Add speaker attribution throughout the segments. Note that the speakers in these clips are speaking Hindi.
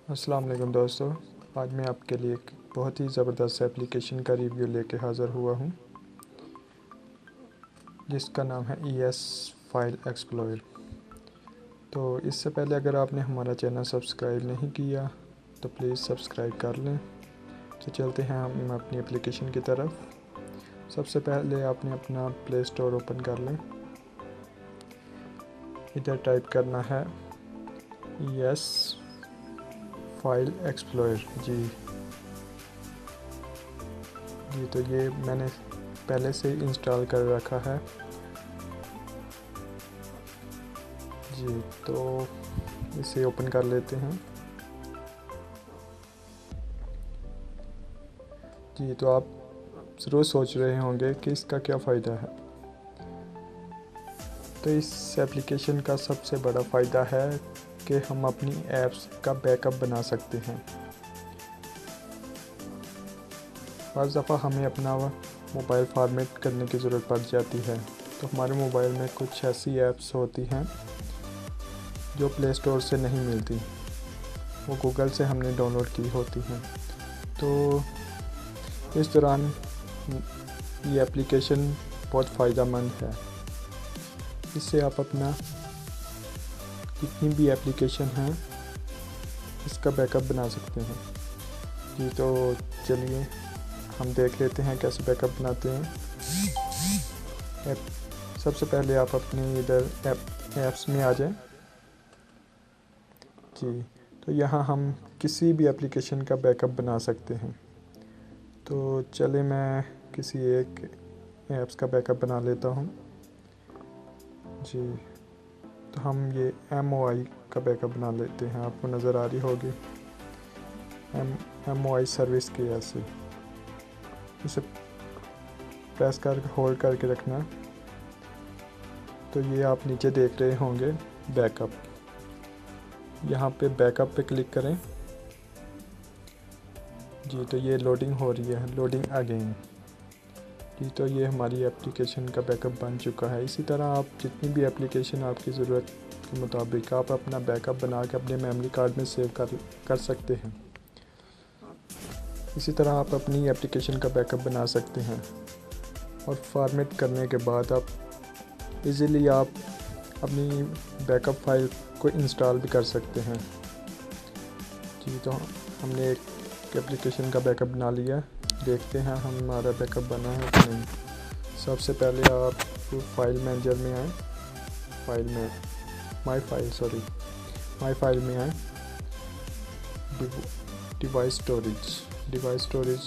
Speaker 1: अस्सलाम वालेकुम दोस्तों, आज मैं आपके लिए एक बहुत ही ज़बरदस्त एप्लीकेशन का रिव्यू लेके हाज़िर हुआ हूँ जिसका नाम है ES फाइल एक्सप्लोरर। तो इससे पहले अगर आपने हमारा चैनल सब्सक्राइब नहीं किया तो प्लीज़ सब्सक्राइब कर लें। तो चलते हैं हम अपनी एप्लीकेशन की तरफ। सबसे पहले आपने अपना प्ले स्टोर ओपन कर लें। इधर टाइप करना है ES फाइल एक्सप्लोरर। जी, तो ये मैंने पहले से इंस्टॉल कर रखा है जी। तो इसे ओपन कर लेते हैं जी। तो आप ज़रूर सोच रहे होंगे कि इसका क्या फ़ायदा है। तो इस एप्लीकेशन का सबसे बड़ा फ़ायदा है कि हम अपनी ऐप्स का बैकअप बना सकते हैं। हर दफ़ा हमें अपना मोबाइल फॉर्मेट करने की ज़रूरत पड़ जाती है, तो हमारे मोबाइल में कुछ ऐसी ऐप्स होती हैं जो प्ले स्टोर से नहीं मिलती, वो गूगल से हमने डाउनलोड की होती हैं। तो इस दौरान ये एप्लीकेशन बहुत फ़ायदेमंद है। इससे आप अपना जितनी भी एप्लीकेशन हैं इसका बैकअप बना सकते हैं जी। तो चलिए हम देख लेते हैं कैसे बैकअप बनाते हैं। सबसे पहले आप अपने इधर ऐप्स में आ जाएं जी। तो यहाँ हम किसी भी एप्लीकेशन का बैकअप बना सकते हैं। तो चले मैं किसी एक ऐप्स का बैकअप बना लेता हूँ जी। तो हम ये MOI का बैकअप बना लेते हैं। आपको नज़र आ रही होगी MOI सर्विस की। ऐसे इसे प्रेस करके होल्ड करके रखना। तो ये आप नीचे देख रहे होंगे बैकअप, यहाँ पे बैकअप पे क्लिक करें जी। तो ये लोडिंग हो रही है, लोडिंग अगेन जी। तो ये हमारी एप्लीकेशन का बैकअप बन चुका है। इसी तरह आप जितनी भी एप्लीकेशन आपकी ज़रूरत के मुताबिक आप अपना बैकअप बना के अपने मेमोरी कार्ड में सेव कर सकते हैं। इसी तरह आप अपनी एप्लीकेशन का बैकअप बना सकते हैं और फॉर्मेट करने के बाद आप इजीली आप अपनी बैकअप फाइल को इंस्टॉल भी कर सकते हैं जी। तो हमने एक एप्लीकेशन का बैकअप बना लिया, देखते हैं हमारा बैकअप बना है कि नहीं। सबसे पहले आप फाइल मैनेजर में आए, माई फाइल में आए, डिवाइस स्टोरेज।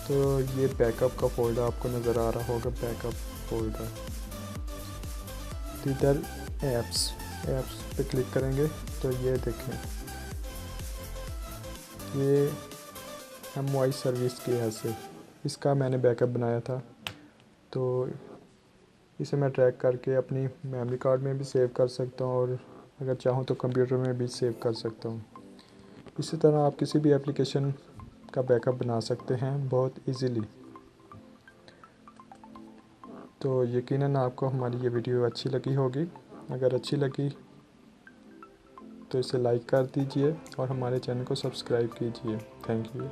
Speaker 1: तो ये बैकअप का फोल्डर आपको नज़र आ रहा होगा, बैकअप फोल्डर। इधर ऐप्स पे क्लिक करेंगे तो ये देखें, ये MOI सर्विस की ऐसे इसका मैंने बैकअप बनाया था। तो इसे मैं ट्रैक करके अपनी मेमोरी कार्ड में भी सेव कर सकता हूँ और अगर चाहूँ तो कंप्यूटर में भी सेव कर सकता हूँ। इसी तरह आप किसी भी एप्लीकेशन का बैकअप बना सकते हैं बहुत इजीली। तो यकीनन आपको हमारी ये वीडियो अच्छी लगी होगी। अगर अच्छी लगी तो इसे लाइक कर दीजिए और हमारे चैनल को सब्सक्राइब कीजिए। Thank you.